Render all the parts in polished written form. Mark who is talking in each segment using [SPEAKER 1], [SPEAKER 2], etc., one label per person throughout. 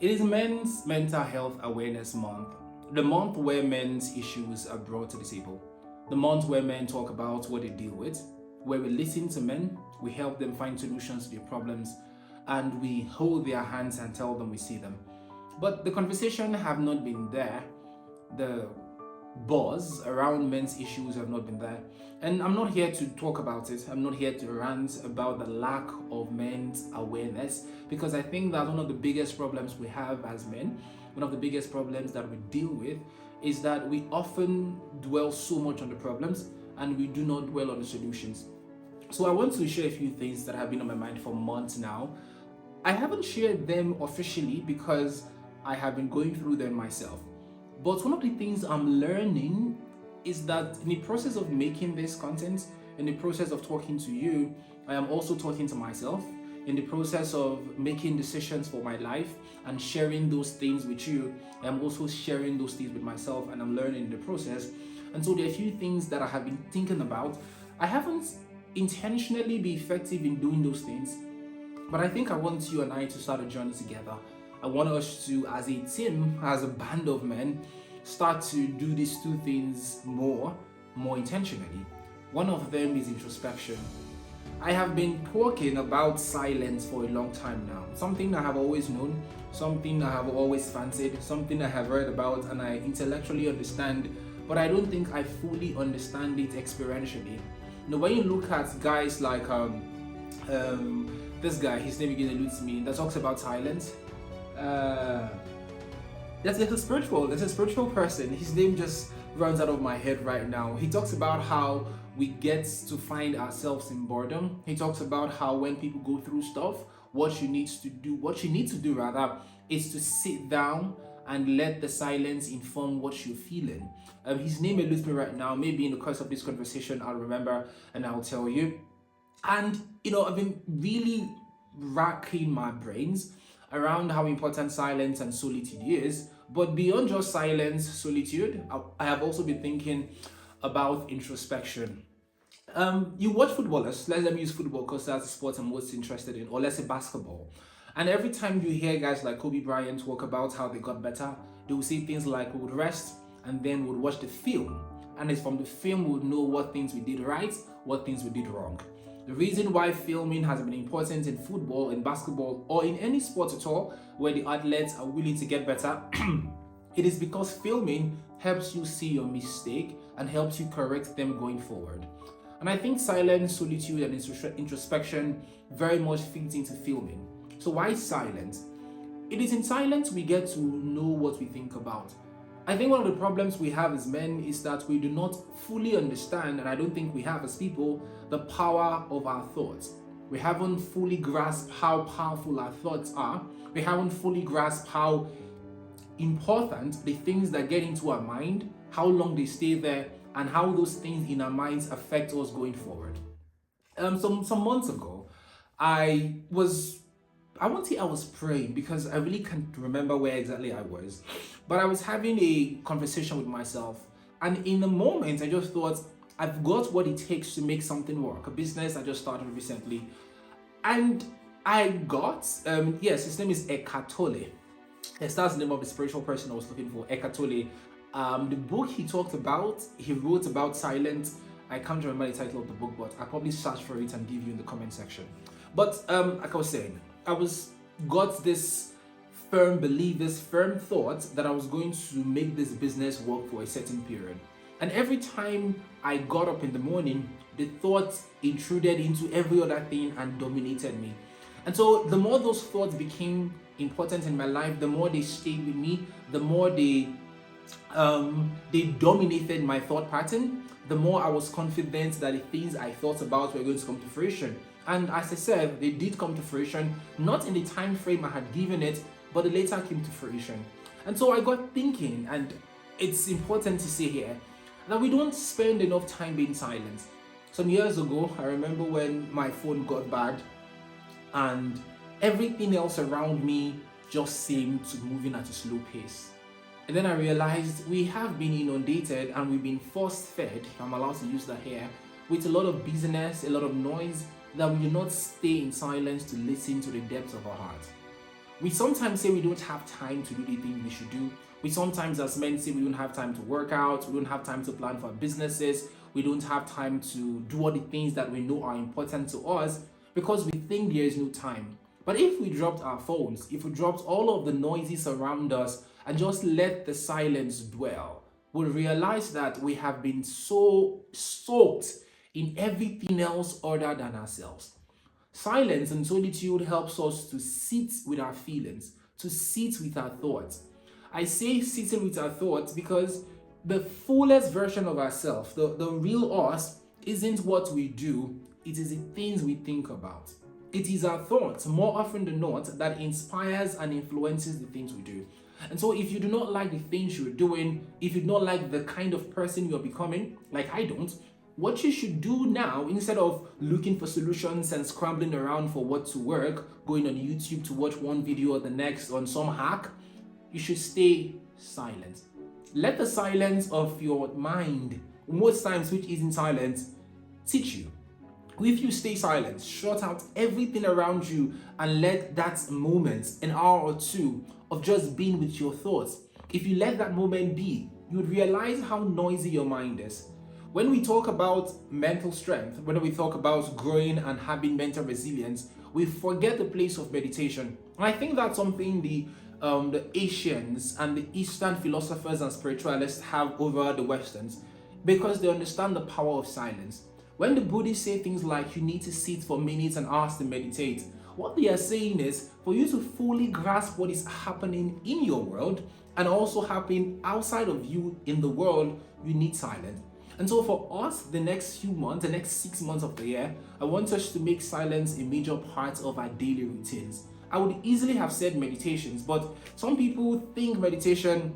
[SPEAKER 1] It is Men's Mental Health Awareness Month, the month where men's issues are brought to the table, the month where men talk about what they deal with, where we listen to men, we help them find solutions to their problems, and we hold their hands and tell them we see them. But the conversation have not been there. The buzz around men's issues have not been there. And I'm not here to talk about it. I'm not here to rant about the lack of men's awareness because I think that one of the biggest problems we have as men, one of the biggest problems that we deal with is that we often dwell so much on the problems and we do not dwell on the solutions. So I want to share a few things that have been on my mind for months now. I haven't shared them officially because I have been going through them myself. But one of the things I'm learning is that in the process of making this content, in the process of talking to you, I am also talking to myself. In the process of making decisions for my life and sharing those things with you, I'm also sharing those things with myself and I'm learning in the process. And so there are a few things that I have been thinking about. I haven't intentionally been effective in doing those things, but I think I want you and I to start a journey together. I want us to, as a team, as a band of men, start to do these two things more intentionally. One of them is introspection. I have been talking about silence for a long time now. Something I have always known, something I have always fancied, something I have read about and I intellectually understand, but I don't think I fully understand it experientially. When you look at guys like this guy, his name again eludes me, that talks about silence. There's a spiritual person. His name just runs out of my head right now. He talks about how we get to find ourselves in boredom. He talks about how when people go through stuff, what you need to do rather, is to sit down and let the silence inform what you're feeling. His name eludes me right now. Maybe in the course of this conversation, I'll remember and I'll tell you. And I've been really racking my brains around how important silence and solitude is. But beyond just silence, solitude, I have also been thinking about introspection. You watch footballers, let them use football because that's the sport I'm most interested in, or let's say basketball. And every time you hear guys like Kobe Bryant talk about how they got better, they will say things like we would rest and then we'd watch the film. And it's from the film we would know what things we did right, what things we did wrong. The reason why filming has been important in football, in basketball, or in any sport at all where the athletes are willing to get better, it is because filming helps you see your mistake and helps you correct them going forward. And I think silence, solitude, and introspection very much fits into filming. So why silence? It is in silence we get to know what we think about. I think one of the problems we have as men is that we do not fully understand, and I don't think we have as people, the power of our thoughts. We haven't fully grasped how powerful our thoughts are. We haven't fully grasped how important the things that get into our mind, how long they stay there, and how those things in our minds affect us going forward. Some months ago, I won't say I was praying because I really can't remember where exactly I was, but I was having a conversation with myself, and in the moment I just thought, I've got what it takes to make something work, a business I just started recently, and I got, yes, his name is Eckhart Tolle. That's the name of the spiritual person I was looking for, Eckhart Tolle. The book he wrote about silence. I can't remember the title of the book, but I'll probably search for it and give you in the comment section. But like I was saying, got this firm belief, this firm thought that I was going to make this business work for a certain period. And every time I got up in the morning, the thought intruded into every other thing and dominated me. And so the more those thoughts became important in my life, the more they stayed with me, the more they dominated my thought pattern, the more I was confident that the things I thought about were going to come to fruition. And as I said, they did come to fruition, not in the time frame I had given it, but they later came to fruition. And so I got thinking, and it's important to say here, that we don't spend enough time being silent. Some years ago, I remember when my phone got bad, and everything else around me just seemed to moving at a slow pace. And then I realized we have been inundated and we've been force-fed, if I'm allowed to use that here, with a lot of busyness, a lot of noise, that we do not stay in silence to listen to the depths of our heart. We sometimes say we don't have time to do the things we should do. We sometimes, as men, say we don't have time to work out, we don't have time to plan for our businesses, we don't have time to do all the things that we know are important to us because we think there is no time. But if we dropped our phones, if we dropped all of the noises around us and just let the silence dwell, we'll realize that we have been so soaked in everything else other than ourselves. Silence and solitude helps us to sit with our feelings, to sit with our thoughts. I say sitting with our thoughts because the fullest version of ourselves, the real us, isn't what we do, it is the things we think about. It is our thoughts, more often than not, that inspires and influences the things we do. And so if you do not like the things you're doing, if you do not like the kind of person you're becoming, like I don't, what you should do now, instead of looking for solutions and scrambling around for what to work, going on YouTube to watch one video or the next on some hack, you should stay silent. Let the silence of your mind, most times which isn't silent, teach you. If you stay silent, shut out everything around you and let that moment, an hour or two of just being with your thoughts, if you let that moment be, you would realize how noisy your mind is. When we talk about mental strength, when we talk about growing and having mental resilience, we forget the place of meditation. And I think that's something the Asians and the Eastern philosophers and spiritualists have over the Westerns, because they understand the power of silence. When the Buddhists say things like you need to sit for minutes and hours to meditate, what they are saying is for you to fully grasp what is happening in your world and also happening outside of you in the world, you need silence. And so for us, the next few months, the next 6 months of the year, I want us to make silence a major part of our daily routines. I would easily have said meditations, but some people think meditation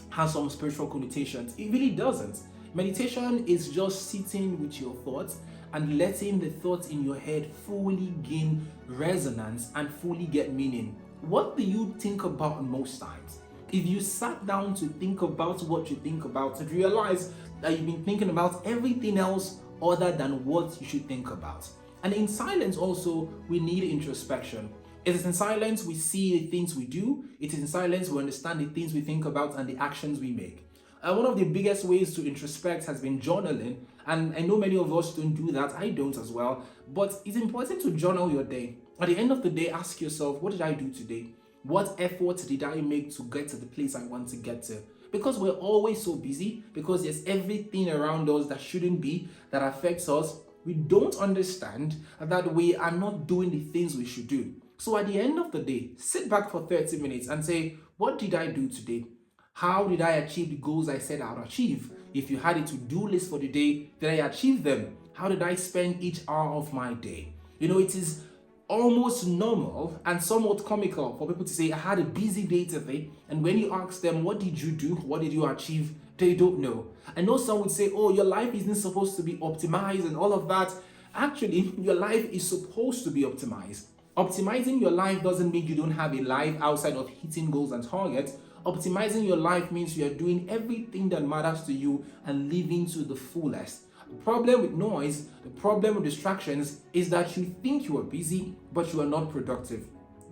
[SPEAKER 1] has some spiritual connotations. It really doesn't. Meditation is just sitting with your thoughts and letting the thoughts in your head fully gain resonance and fully get meaning. What do you think about most times? If you sat down to think about what you think about, to realize that you've been thinking about everything else other than what you should think about. And in silence also, we need introspection. It is in silence we see the things we do. It is in silence we understand the things we think about and the actions we make. One of the biggest ways to introspect has been journaling. And I know many of us don't do that. I don't as well. But it's important to journal your day. At the end of the day, ask yourself, what did I do today? What effort did I make to get to the place I want to get to? Because we're always so busy, because there's everything around us that shouldn't be, that affects us, we don't understand that we are not doing the things we should do. So at the end of the day, sit back for 30 minutes and say, what did I do today? How did I achieve the goals I said I would achieve? If you had a to-do list for the day, did I achieve them? How did I spend each hour of my day? You know, it is almost normal and somewhat comical for people to say, I had a busy day today. And when you ask them, what did you do? What did you achieve? They don't know. I know some would say, oh, your life isn't supposed to be optimized and all of that. Actually, your life is supposed to be optimized. Optimizing your life doesn't mean you don't have a life outside of hitting goals and targets. Optimizing your life means you are doing everything that matters to you and living to the fullest. The problem with noise, the problem with distractions is that you think you are busy, but you are not productive.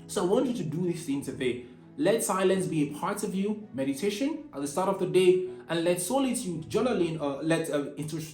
[SPEAKER 1] So I want you to do this thing today. Let silence be a part of you, meditation at the start of the day, and let solitude, journaling,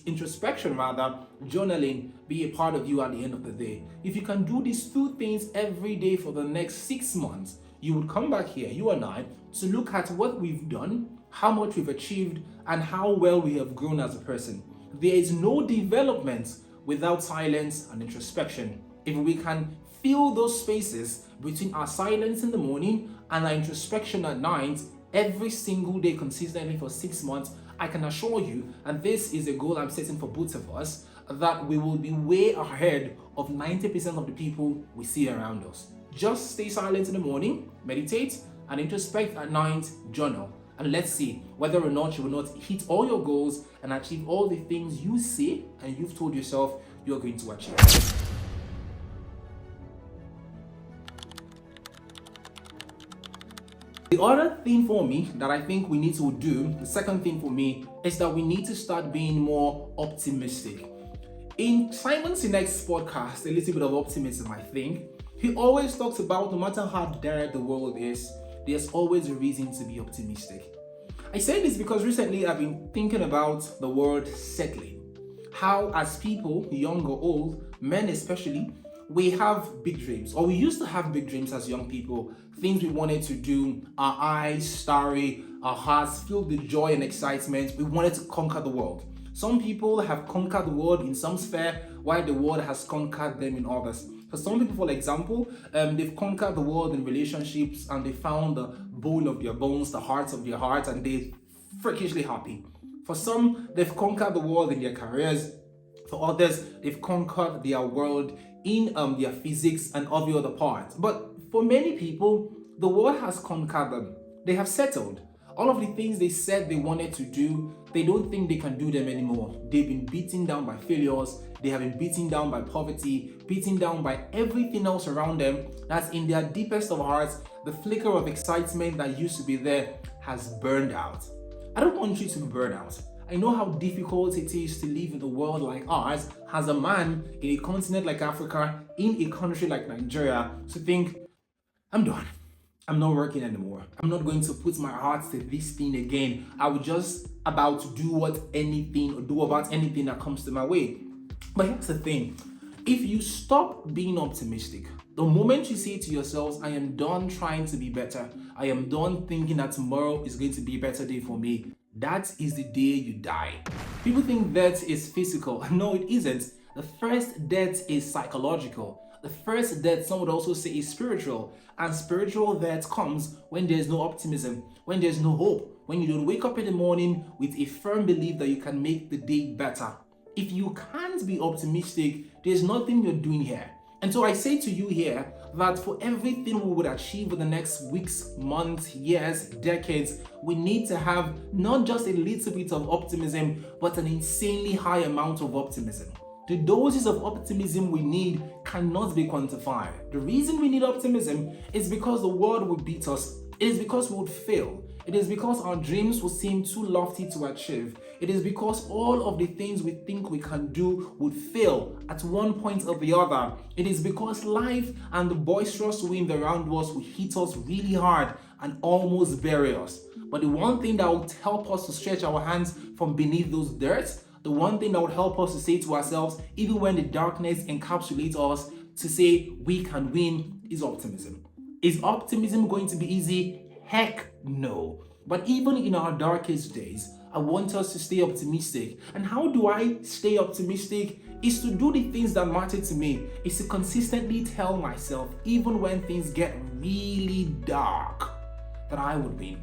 [SPEAKER 1] introspection journaling be a part of you at the end of the day. If you can do these two things every day for the next 6 months, you would come back here, you and I, to look at what we've done, how much we've achieved, and how well we have grown as a person. There is no development without silence and introspection. If we can fill those spaces between our silence in the morning and our introspection at night, every single day consistently for 6 months, I can assure you, and this is a goal I'm setting for both of us, that we will be way ahead of 90% of the people we see around us. Just stay silent in the morning, meditate, and introspect at night, journal. And let's see whether or not you will not hit all your goals and achieve all the things you say and you've told yourself you're going to achieve. The other thing for me that I think we need to do, the second thing for me, is that we need to start being more optimistic. In Simon Sinek's podcast, A Little Bit of Optimism, I think, He always talks about no matter how dire the world is, there's always a reason to be optimistic. I say this because recently I've been thinking about the word settling. How, as people, young or old, men especially, we have big dreams, or we used to have big dreams as young people, things we wanted to do, our eyes starry, our hearts filled with joy and excitement. We wanted to conquer the world. Some people have conquered the world in some sphere, while the world has conquered them in others. For some people, for example, they've conquered the world in relationships and they found the bone of their bones, the heart of their hearts, and they're freakishly happy. For some, they've conquered the world in their careers. For others, they've conquered their world in their physics and every other part. But for many people, the world has conquered them. They have settled. All of the things they said they wanted to do, they don't think they can do them anymore. They've been beaten down by failures. They have been beaten down by poverty, beaten down by everything else around them. That's in their deepest of hearts, the flicker of excitement that used to be there has burned out. I don't want you to be burned out. I know how difficult it is to live in a world like ours as a man in a continent like Africa, in a country like Nigeria, to think, I'm done. I'm not working anymore. I'm not going to put my heart to this thing again. I will just about to do about anything that comes to my way. But here's the thing. If you stop being optimistic, the moment you say to yourselves, I am done trying to be better, I am done thinking that tomorrow is going to be a better day for me, that is the day you die. People think death is physical. No, it isn't. The first death is psychological. The first death, some would also say, is spiritual. And spiritual death comes when there's no optimism, when there's no hope, when you don't wake up in the morning with a firm belief that you can make the day better. If you can't be optimistic, there's nothing you're doing here. And so I say to you here that for everything we would achieve in the next weeks, months, years, decades, we need to have not just a little bit of optimism, but an insanely high amount of optimism. The doses of optimism we need cannot be quantified. The reason we need optimism is because the world would beat us. It is because we would fail. It is because our dreams will seem too lofty to achieve. It is because all of the things we think we can do would fail at one point or the other. It is because life and the boisterous wind around us will hit us really hard and almost bury us. But the one thing that will help us to stretch our hands from beneath those dirt, the one thing that would help us to say to ourselves, even when the darkness encapsulates us, to say we can win, is optimism. Is optimism going to be easy? Heck no. But even in our darkest days, I want us to stay optimistic. And how do I stay optimistic? Is to do the things that matter to me. Is to consistently tell myself, even when things get really dark, that I would win.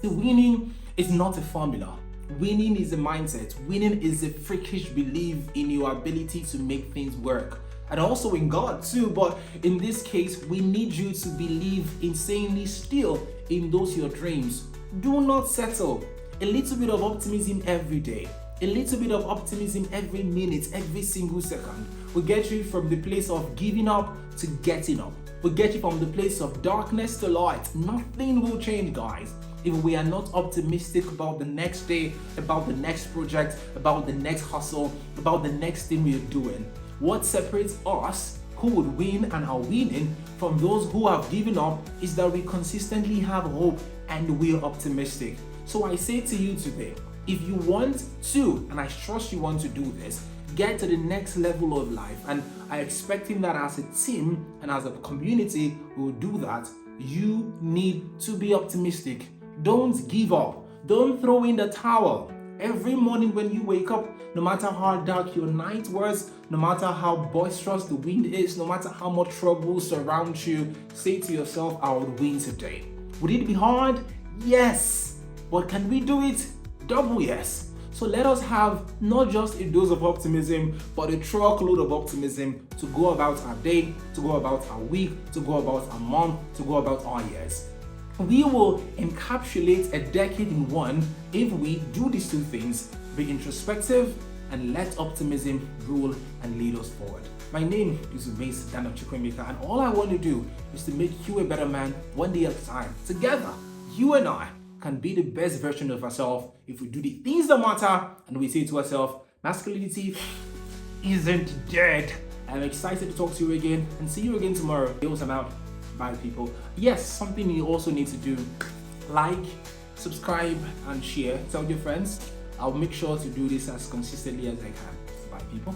[SPEAKER 1] See, winning is not a formula. Winning is a mindset. Winning is a freakish belief in your ability to make things work. And also in God too, but in this case, we need you to believe insanely still in those your dreams. Do not settle. A little bit of optimism every day. A little bit of optimism every minute, every single second will get you from the place of giving up to getting up. Will get you from the place of darkness to light. Nothing will change, guys, if we are not optimistic about the next day, about the next project, about the next hustle, about the next thing we are doing. What separates us, who would win and are winning, from those who have given up is that we consistently have hope and we're optimistic. So I say to you today, if you want to, and I trust you want to do this, get to the next level of life, and I'm expecting that as a team and as a community we will do that, you need to be optimistic. Don't give up. Don't throw in the towel. Every morning when you wake up, no matter how dark your night was, no matter how boisterous the wind is, no matter how much trouble surrounds you, say to yourself, I would win today. Would it be hard? Yes. But can we do it? Double yes. So let us have not just a dose of optimism, but a truckload of optimism to go about our day, to go about our week, to go about our month, to go about our years. We will encapsulate a decade in one if we do these two things: be introspective and let optimism rule and lead us forward. My name is Umace Daniel Chukwemeka, and all I want to do is to make you a better man one day at a time. Together, you and I can be the best version of ourselves if we do the things that matter and we say to ourselves, masculinity isn't dead. I'm excited to talk to you again and see you again tomorrow. Deals I'm out. Bye, people. Yes, something you also need to do: like, subscribe, and share. Tell your friends. I'll make sure to do this as consistently as I can. Bye, people.